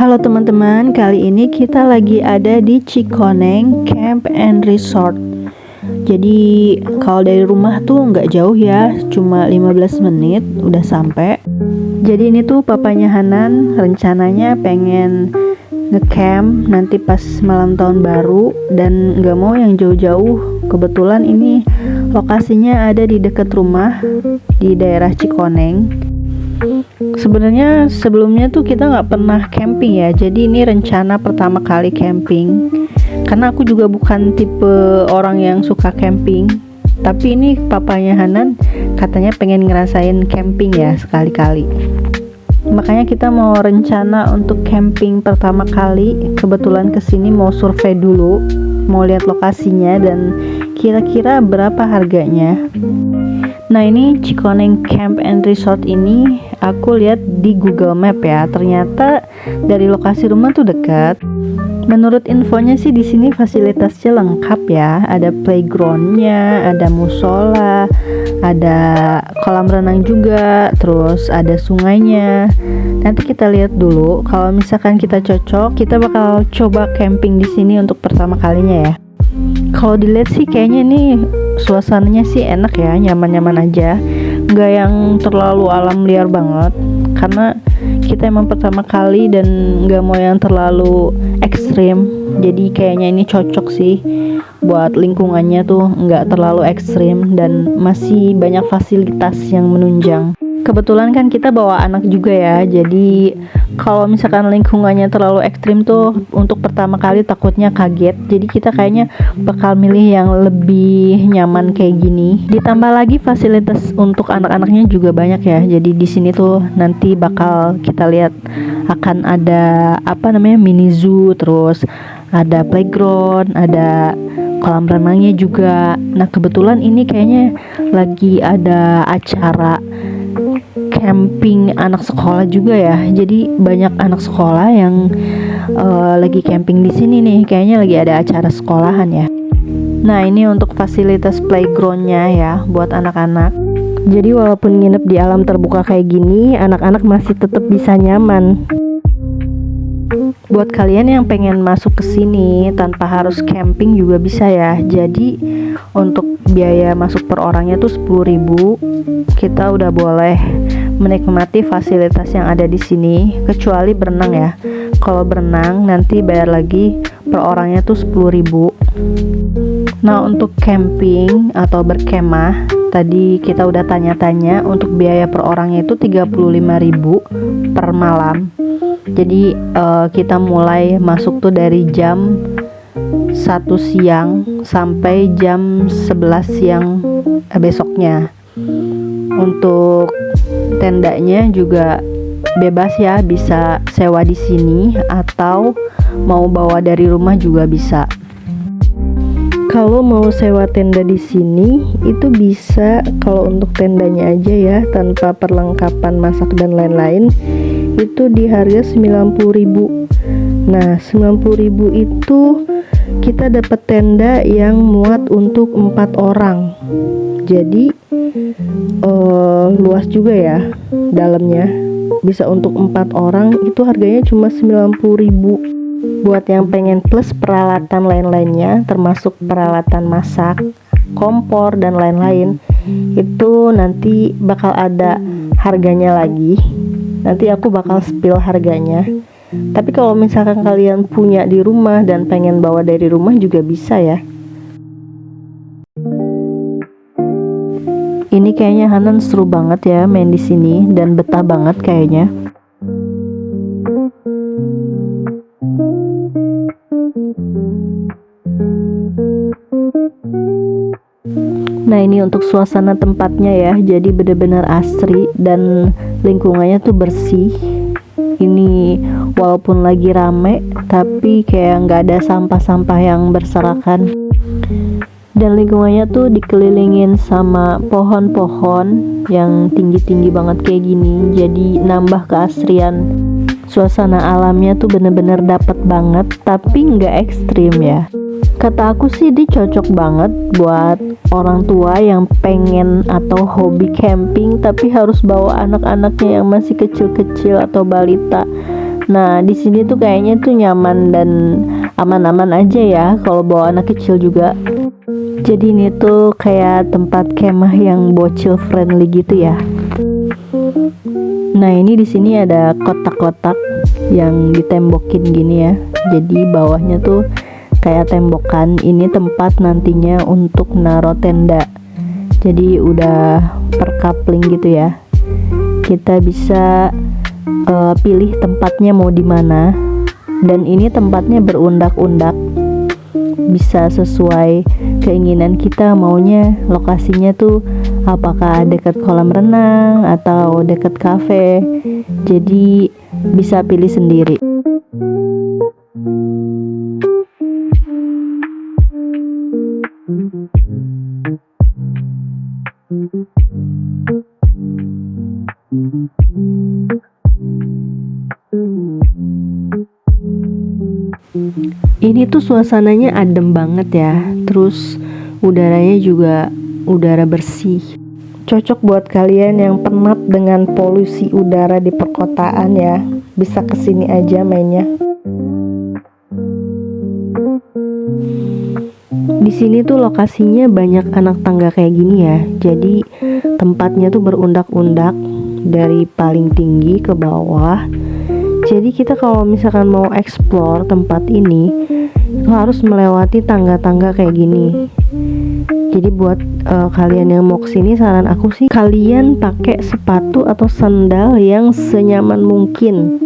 Halo teman-teman, kali ini kita lagi ada di Cikoneng Camp and Resort. Jadi kalau dari rumah tuh nggak jauh ya, cuma 15 menit udah sampai. Jadi ini tuh papanya Hanan rencananya pengen ngecamp nanti pas malam tahun baru dan nggak mau yang jauh-jauh. Kebetulan ini lokasinya ada di dekat rumah di daerah Cikoneng. Sebenarnya sebelumnya tuh kita nggak pernah camping ya, jadi ini rencana pertama kali camping. Karena aku juga bukan tipe orang yang suka camping, tapi ini papanya Hanan katanya pengen ngerasain camping ya sekali-kali. Makanya kita mau rencana untuk camping pertama kali. Kebetulan kesini mau survei dulu, mau lihat lokasinya dan kira-kira berapa harganya. Nah ini Cikoneng Camp and Resort ini aku lihat di Google Map ya, ternyata dari lokasi rumah tuh dekat. Menurut infonya sih di sini fasilitasnya lengkap ya, ada playgroundnya, ada musola, ada kolam renang juga, terus ada sungainya. Nanti kita lihat dulu, kalau misalkan kita cocok, kita bakal coba camping di sini untuk pertama kalinya ya. Kalau dilihat sih kayaknya ini suasananya sih enak ya, nyaman-nyaman aja, nggak yang terlalu alam liar banget, karena kita emang pertama kali dan nggak mau yang terlalu ekstrim. Jadi kayaknya ini cocok sih buat lingkungannya tuh nggak terlalu ekstrim dan masih banyak fasilitas yang menunjang. Kebetulan kan kita bawa anak juga ya, jadi kalau misalkan lingkungannya terlalu ekstrim tuh untuk pertama kali takutnya kaget. Jadi kita kayaknya bakal milih yang lebih nyaman kayak gini. Ditambah lagi fasilitas untuk anak-anaknya juga banyak ya. Jadi di sini tuh nanti bakal kita lihat akan ada mini zoo, terus ada playground, ada kolam renangnya juga. Nah kebetulan ini kayaknya lagi ada acara camping anak sekolah juga ya. Jadi banyak anak sekolah yang lagi camping di sini nih. Kayaknya lagi ada acara sekolahan ya. Nah ini untuk fasilitas playgroundnya ya buat anak-anak. Jadi walaupun nginep di alam terbuka kayak gini, anak-anak masih tetap bisa nyaman. Buat kalian yang pengen masuk ke sini tanpa harus camping juga bisa ya. Jadi untuk biaya masuk per orangnya tuh 10.000. Kita udah boleh menikmati fasilitas yang ada di sini kecuali berenang ya. Kalau berenang nanti bayar lagi per orangnya tuh 10.000. Nah untuk camping atau berkemah tadi kita udah tanya-tanya, untuk biaya per orangnya itu 35.000 per malam. Jadi kita mulai masuk tuh dari jam 1 siang sampai jam 11 siang besoknya. Untuk tendanya juga bebas ya, bisa sewa di sini atau mau bawa dari rumah juga bisa. Kalau mau sewa tenda di sini itu bisa, kalau untuk tendanya aja ya tanpa perlengkapan masak dan lain-lain itu di harga 90.000. Nah 90.000 itu kita dapat tenda yang muat untuk 4 orang. Jadi luas juga ya dalamnya, bisa untuk 4 orang. Itu harganya cuma 90.000. Buat yang pengen plus peralatan lain-lainnya termasuk peralatan masak, kompor dan lain-lain, itu nanti bakal ada harganya lagi. Nanti aku bakal spill harganya. Tapi kalau misalkan kalian punya di rumah dan pengen bawa dari rumah juga bisa ya. Ini kayaknya Hanan seru banget ya main di sini dan betah banget kayaknya. Nah ini untuk suasana tempatnya ya, jadi benar-benar asri dan lingkungannya tuh bersih. Ini walaupun lagi rame tapi kayak nggak ada sampah-sampah yang berserakan. Dan lingkungannya tuh dikelilingin sama pohon-pohon yang tinggi-tinggi banget kayak gini. Jadi nambah keasrian. Suasana alamnya tuh bener-bener dapet banget, tapi nggak ekstrim ya. Kata aku sih dia cocok banget buat orang tua yang pengen atau hobi camping tapi harus bawa anak-anaknya yang masih kecil-kecil atau balita. Nah, di sini tuh kayaknya tuh nyaman dan aman-aman aja ya kalau bawa anak kecil juga. Jadi ini tuh kayak tempat kemah yang bocil friendly gitu ya. Nah, ini di sini ada kotak-kotak yang ditembokin gini ya. Jadi bawahnya tuh kayak tembokan. Ini tempat nantinya untuk naro tenda. Jadi udah per coupling gitu ya. Kita bisa pilih tempatnya mau di mana. Dan ini tempatnya berundak-undak. Bisa sesuai keinginan kita, maunya lokasinya tuh apakah dekat kolam renang atau dekat kafe. Jadi bisa pilih sendiri. Ini tuh suasananya adem banget ya. Terus udaranya juga udara bersih. Cocok buat kalian yang penat dengan polusi udara di perkotaan ya. Bisa kesini aja mainnya. Di sini tuh lokasinya banyak anak tangga kayak gini ya. Jadi tempatnya tuh berundak-undak dari paling tinggi ke bawah. Jadi kita kalau misalkan mau explore tempat ini itu harus melewati tangga-tangga kayak gini. Jadi buat kalian yang mau kesini, saran aku sih kalian pakai sepatu atau sandal yang senyaman mungkin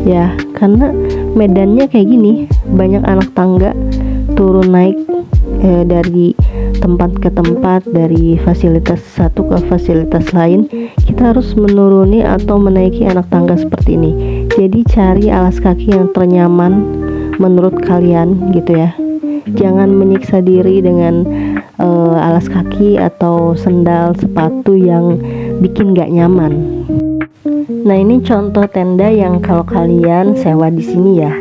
ya, karena medannya kayak gini, banyak anak tangga turun naik dari tempat ke tempat, dari fasilitas satu ke fasilitas lain. Kita harus menuruni atau menaiki anak tangga seperti ini. Jadi cari alas kaki yang ternyaman menurut kalian gitu ya. Jangan menyiksa diri dengan alas kaki atau sandal sepatu yang bikin gak nyaman. Nah, ini contoh tenda yang kalau kalian sewa di sini ya.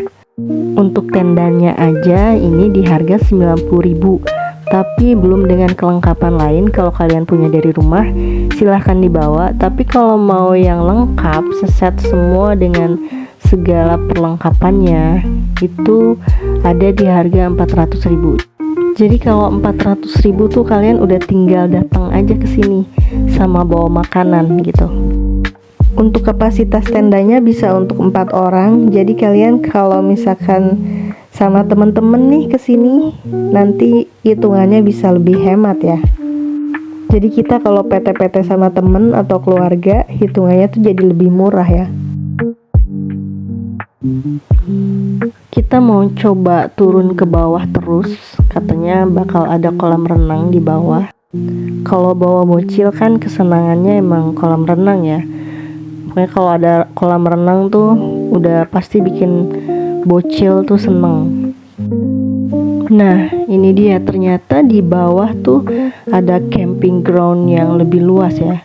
Untuk tendanya aja ini di harga 90.000, tapi belum dengan kelengkapan lain. Kalau kalian punya dari rumah silahkan dibawa, tapi kalau mau yang lengkap seset semua dengan segala perlengkapannya itu ada di harga 400.000. Jadi kalau 400.000 tuh kalian udah tinggal datang aja ke sini sama bawa makanan gitu. Untuk kapasitas tendanya bisa untuk 4 orang. Jadi kalian kalau misalkan sama temen-temen nih kesini, nanti hitungannya bisa lebih hemat ya. Jadi kita kalau PT-PT sama temen atau keluarga, hitungannya tuh jadi lebih murah ya. Kita mau coba turun ke bawah terus. Katanya bakal ada kolam renang di bawah. Kalau bawa bocil kan kesenangannya emang kolam renang ya. Pokoknya kalau ada kolam renang tuh udah pasti bikin bocil tuh seneng. Nah, ini dia, ternyata di bawah tuh ada camping ground yang lebih luas ya.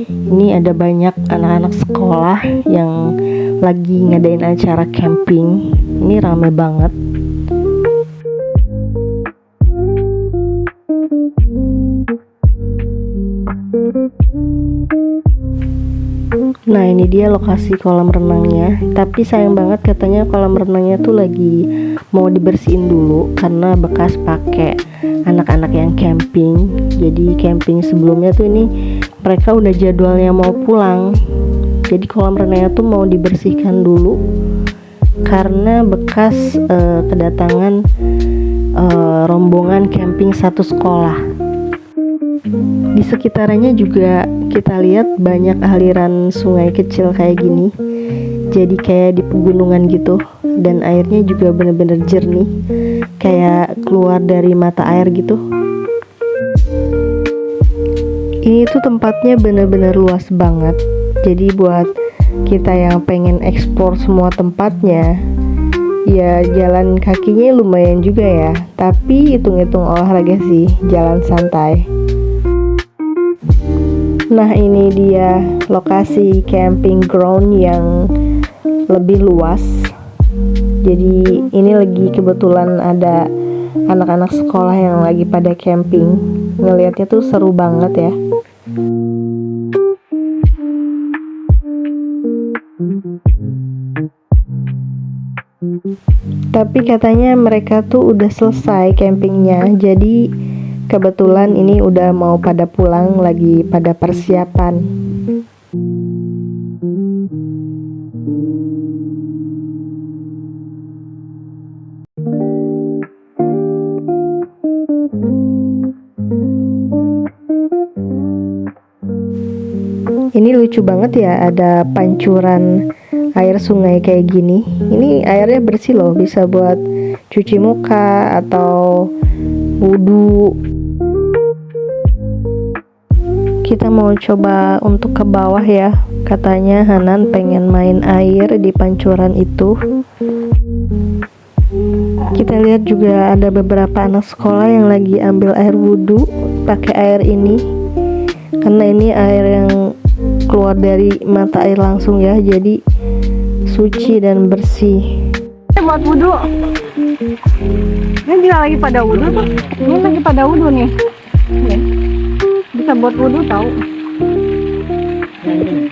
Ini ada banyak anak-anak sekolah yang lagi ngadain acara camping. Ini rame banget. Nah, ini dia lokasi kolam renangnya. Tapi sayang banget katanya kolam renangnya tuh lagi mau dibersihin dulu karena bekas pakai anak-anak yang camping. Jadi camping sebelumnya tuh ini mereka udah jadwalnya mau pulang. Jadi kolam renangnya tuh mau dibersihkan dulu karena bekas kedatangan rombongan camping satu sekolah. Di sekitarnya juga kita lihat banyak aliran sungai kecil kayak gini. Jadi kayak di pegunungan gitu. Dan airnya juga bener-bener jernih, kayak keluar dari mata air gitu. Ini tuh tempatnya bener-bener luas banget. Jadi buat kita yang pengen eksplor semua tempatnya, ya jalan kakinya lumayan juga ya. Tapi hitung-hitung olahraga sih, jalan santai. Nah, ini dia lokasi camping ground yang lebih luas. Jadi ini lagi kebetulan ada anak-anak sekolah yang lagi pada camping. Ngelihatnya tuh seru banget ya. Tapi katanya mereka tuh udah selesai campingnya, jadi kebetulan ini udah mau pada pulang, lagi pada persiapan. Ini lucu banget ya, ada pancuran air sungai kayak gini. Ini airnya bersih loh, bisa buat cuci muka atau wudhu. Kita mau coba untuk ke bawah ya. Katanya Hanan pengen main air di pancuran itu. Kita lihat juga ada beberapa anak sekolah yang lagi ambil air wudhu pakai air ini, karena ini air yang keluar dari mata air langsung ya, jadi suci dan bersih. Buat wudhu. Ini juga lagi pada wudhu tuh. Ini lagi pada wudhu nih. Bisa buat wudhu tahu.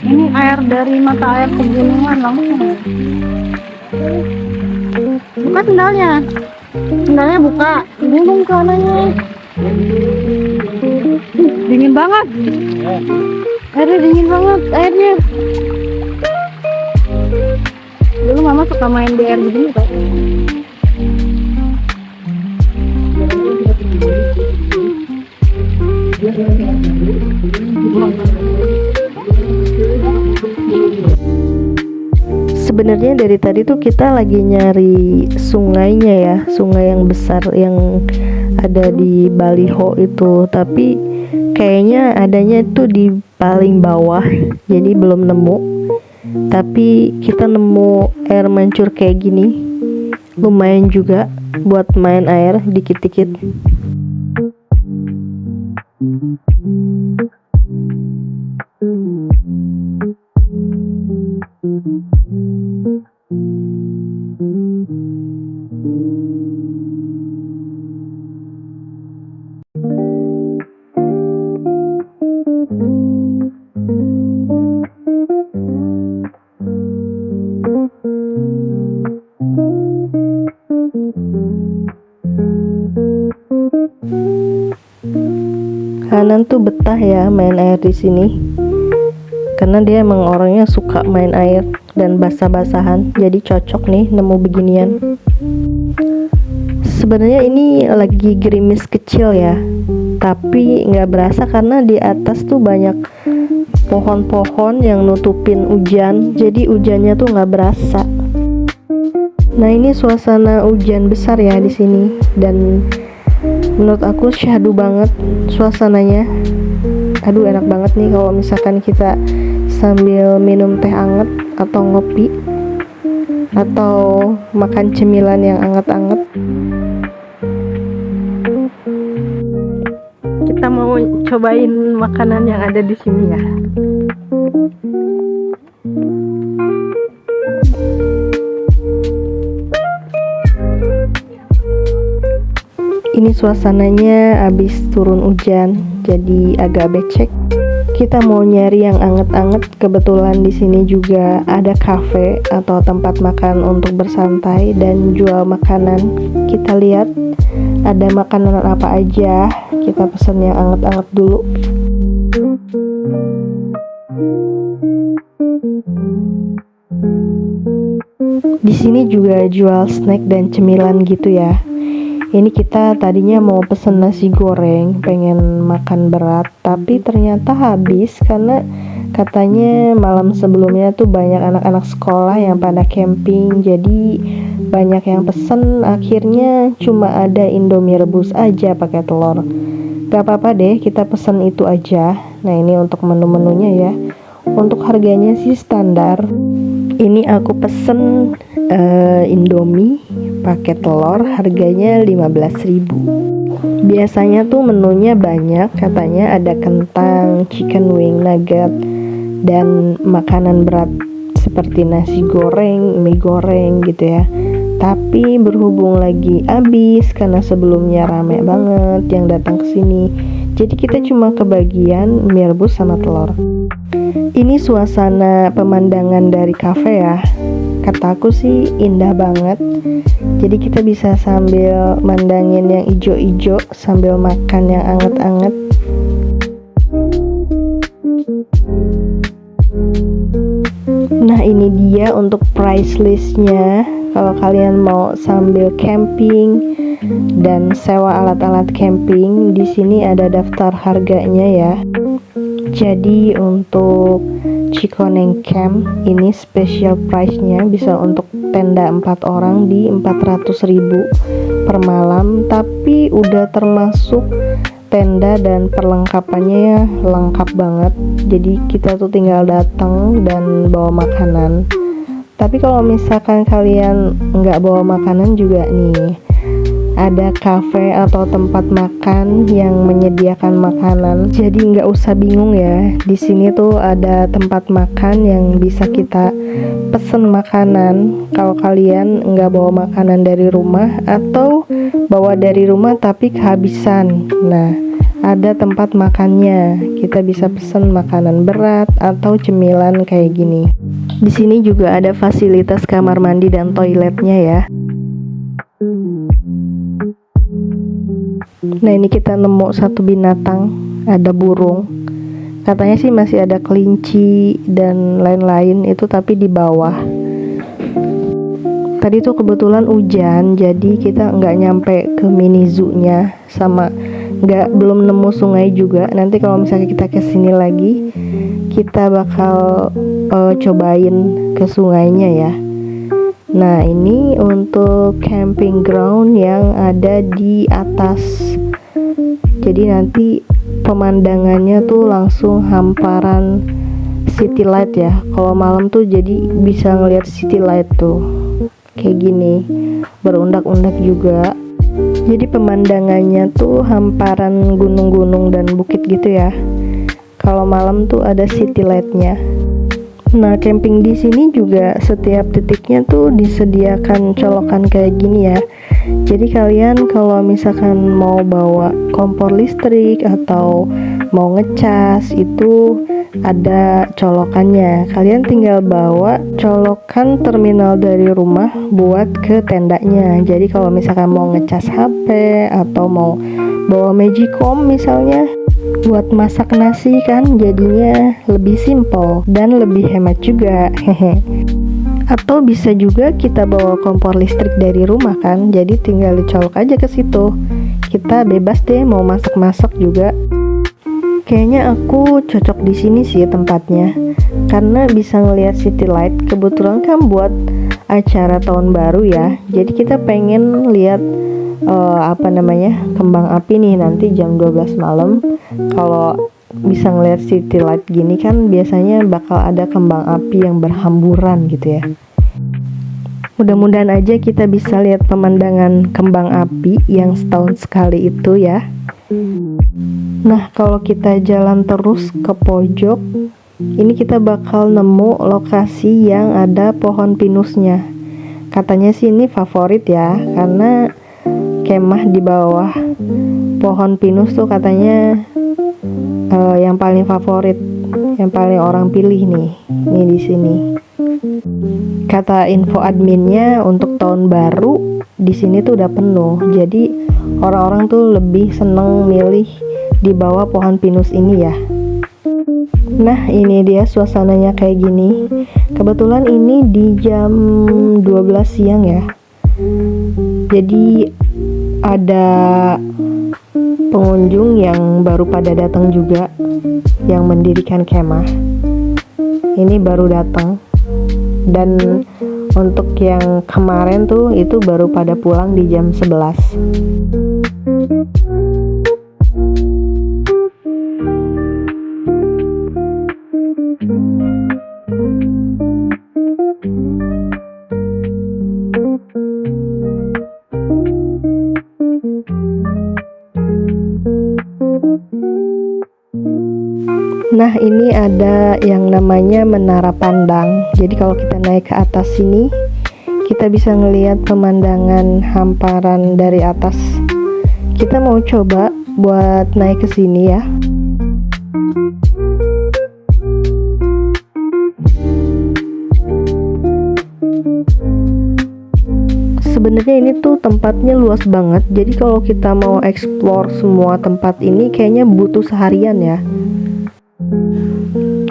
Ini air dari mata air pegunungan langsung. Buka sendalnya. Sendalnya buka. Bingung kelananya. Dingin banget. Airnya dingin banget, airnya. Dulu mama suka main di air begini tau. Sebenarnya dari tadi tuh kita lagi nyari sungainya ya, sungai yang besar yang ada di baliho itu, tapi kayaknya adanya itu di paling bawah, jadi belum nemu. Tapi kita nemu air mancur kayak gini, lumayan juga buat main air dikit-dikit. Hanan tuh betah ya main air di sini, karena dia emang orangnya suka main air dan basah-basahan, jadi cocok nih nemu beginian. Sebenarnya ini lagi gerimis kecil ya, tapi nggak berasa karena di atas tuh banyak pohon-pohon yang nutupin hujan, jadi hujannya tuh nggak berasa. Nah ini suasana hujan besar ya di sini, dan menurut aku syahdu banget suasananya. Aduh enak banget nih kalau misalkan kita sambil minum teh anget atau ngopi atau makan cemilan yang anget-anget. Kita mau cobain makanan yang ada di sini ya. Ini suasananya abis turun hujan, jadi agak becek. Kita mau nyari yang anget-anget. Kebetulan di sini juga ada cafe atau tempat makan untuk bersantai dan jual makanan. Kita lihat ada makanan apa aja. Kita pesen yang anget-anget dulu. Di sini juga jual snack dan cemilan gitu ya. Ini kita tadinya mau pesen nasi goreng, pengen makan berat, tapi ternyata habis karena katanya malam sebelumnya tuh banyak anak-anak sekolah yang pada camping, jadi banyak yang pesen. Akhirnya cuma ada Indomie rebus aja pakai telur. Gak apa-apa deh, kita pesen itu aja. Nah ini untuk menu-menunya ya. Untuk harganya sih standar. Ini aku pesen Indomie pakai telur, harganya 15.000. Biasanya tuh menunya banyak, katanya ada kentang, chicken wing, nugget, dan makanan berat seperti nasi goreng, mie goreng gitu ya. Tapi berhubung lagi habis karena sebelumnya rame banget yang datang ke sini, jadi kita cuma kebagian mie rebus sama telur. Ini suasana pemandangan dari kafe ya. Kata aku sih indah banget. Jadi kita bisa sambil mandangin yang ijo-ijo sambil makan yang anget-anget. Nah, ini dia untuk price listnya. Kalau kalian mau sambil camping dan sewa alat-alat camping, di sini ada daftar harganya ya. Jadi untuk Cikoneng Camp ini special price-nya bisa untuk tenda 4 orang di 400.000 per malam, tapi udah termasuk tenda dan perlengkapannya lengkap banget. Jadi kita tuh tinggal datang dan bawa makanan. Tapi kalau misalkan kalian nggak bawa makanan juga nih, ada cafe atau tempat makan yang menyediakan makanan. Jadi nggak usah bingung ya. Di sini tuh ada tempat makan yang bisa kita pesen makanan. Kalau kalian nggak bawa makanan dari rumah atau bawa dari rumah tapi kehabisan, nah ada tempat makannya. Kita bisa pesen makanan berat atau cemilan kayak gini. Di sini juga ada fasilitas kamar mandi dan toiletnya ya. Nah, ini kita nemu satu binatang, ada burung. Katanya sih masih ada kelinci dan lain-lain itu, tapi di bawah. Tadi tuh kebetulan hujan, jadi kita nggak nyampe ke mini zoo-nya, sama belum nemu sungai juga. Nanti kalau misalnya kita kesini lagi, kita bakal cobain ke sungainya ya. Nah, ini untuk camping ground yang ada di atas. Jadi nanti pemandangannya tuh langsung hamparan city light ya. Kalau malam tuh jadi bisa ngeliat city light tuh kayak gini, berundak-undak juga. Jadi pemandangannya tuh hamparan gunung-gunung dan bukit gitu ya. Kalau malam tuh ada city light-nya. Nah, camping di sini juga setiap titiknya tuh disediakan colokan kayak gini ya. Jadi kalian kalau misalkan mau bawa kompor listrik atau mau ngecas itu ada colokannya. Kalian tinggal bawa colokan terminal dari rumah buat ke tendanya. Jadi kalau misalkan mau ngecas HP atau mau bawa Magicom misalnya buat masak nasi, kan jadinya lebih simple dan lebih hemat juga. Hehe. Atau bisa juga kita bawa kompor listrik dari rumah kan, jadi tinggal dicolok aja ke situ. Kita bebas deh mau masak-masak juga. Kayaknya aku cocok di sini sih tempatnya, karena bisa ngelihat city light. Kebetulan kan buat acara tahun baru ya, jadi kita pengen lihat kembang api nih nanti jam 12 malam. Kalau bisa ngelihat city light gini kan biasanya bakal ada kembang api yang berhamburan gitu ya. Mudah-mudahan aja kita bisa lihat pemandangan kembang api yang setahun sekali itu ya. Nah, kalau kita jalan terus ke pojok, ini kita bakal nemu lokasi yang ada pohon pinusnya. Katanya sih ini favorit ya, karena kemah di bawah pohon pinus tuh katanya yang paling favorit, yang paling orang pilih nih di sini. Kata info adminnya untuk tahun baru di sini tuh udah penuh, jadi orang-orang tuh lebih seneng milih di bawah pohon pinus ini ya. Nah, ini dia suasananya kayak gini. Kebetulan ini di jam 12 siang ya. Jadi ada pengunjung yang baru pada datang juga, yang mendirikan kemah. Ini baru datang. Dan untuk yang kemarin tuh itu baru pada pulang di jam 11. Nah, ini ada yang namanya menara pandang. Jadi kalau kita naik ke atas sini, kita bisa ngelihat pemandangan hamparan dari atas. Kita mau coba buat naik ke sini ya. sebenarnya ini tuh tempatnya luas banget. Jadi kalau kita mau explore semua tempat ini kayaknya butuh seharian ya.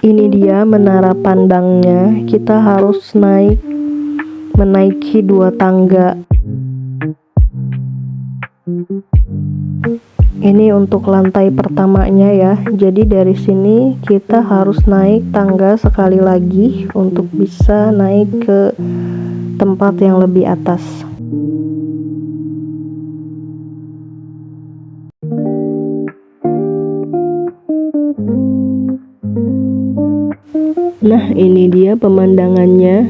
Ini dia menara pandangnya. Kita harus menaiki 2 tangga. Ini untuk lantai pertamanya ya. Jadi dari sini kita harus naik tangga sekali lagi untuk bisa naik ke tempat yang lebih atas. Nah, ini dia pemandangannya.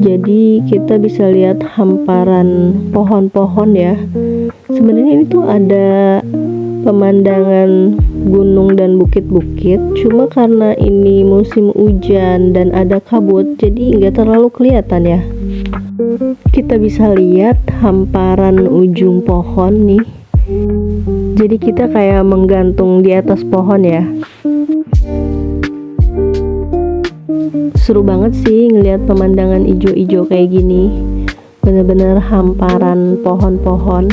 Jadi kita bisa lihat hamparan pohon-pohon ya. Sebenarnya ini tuh ada pemandangan gunung dan bukit-bukit, cuma karena ini musim hujan dan ada kabut, jadi nggak terlalu kelihatan ya. Kita bisa lihat hamparan ujung pohon nih. Jadi kita kayak menggantung di atas pohon ya. Seru banget sih ngelihat pemandangan ijo-ijo kayak gini. Bener-bener hamparan pohon-pohon.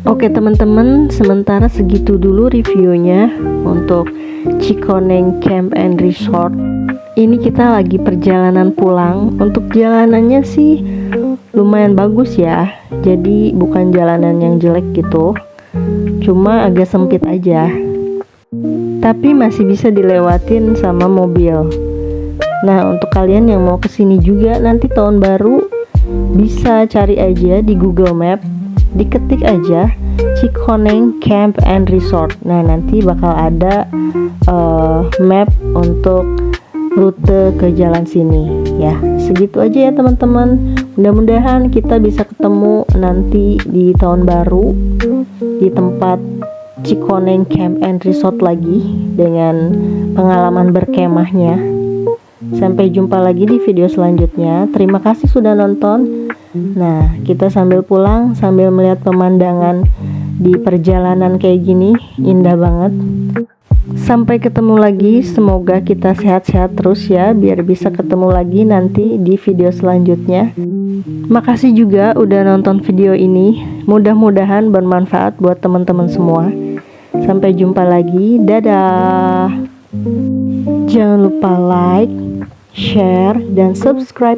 Oke teman-teman, sementara segitu dulu reviewnya untuk Cikoneng Camp and Resort. Ini kita lagi perjalanan pulang. Untuk jalanannya sih lumayan bagus ya. Jadi bukan jalanan yang jelek gitu, cuma agak sempit aja. Tapi masih bisa dilewatin sama mobil. Nah, untuk kalian yang mau kesini juga nanti tahun baru, bisa cari aja di Google Map, diketik aja Cikoneng Camp and Resort. Nah, nanti bakal ada map untuk rute ke jalan sini ya. Segitu aja ya teman-teman. Mudah-mudahan kita bisa ketemu nanti di tahun baru di tempat Cikoneng Camp and Resort lagi dengan pengalaman berkemahnya. Sampai jumpa lagi di video selanjutnya. Terima kasih sudah nonton. Nah, kita sambil pulang sambil melihat pemandangan di perjalanan kayak gini, indah banget. Sampai ketemu lagi, semoga kita sehat-sehat terus ya, biar bisa ketemu lagi nanti di video selanjutnya. Makasih juga udah nonton video ini. Mudah-mudahan bermanfaat buat teman-teman semua. Sampai jumpa lagi. Dadah. Jangan lupa like, share, dan subscribe.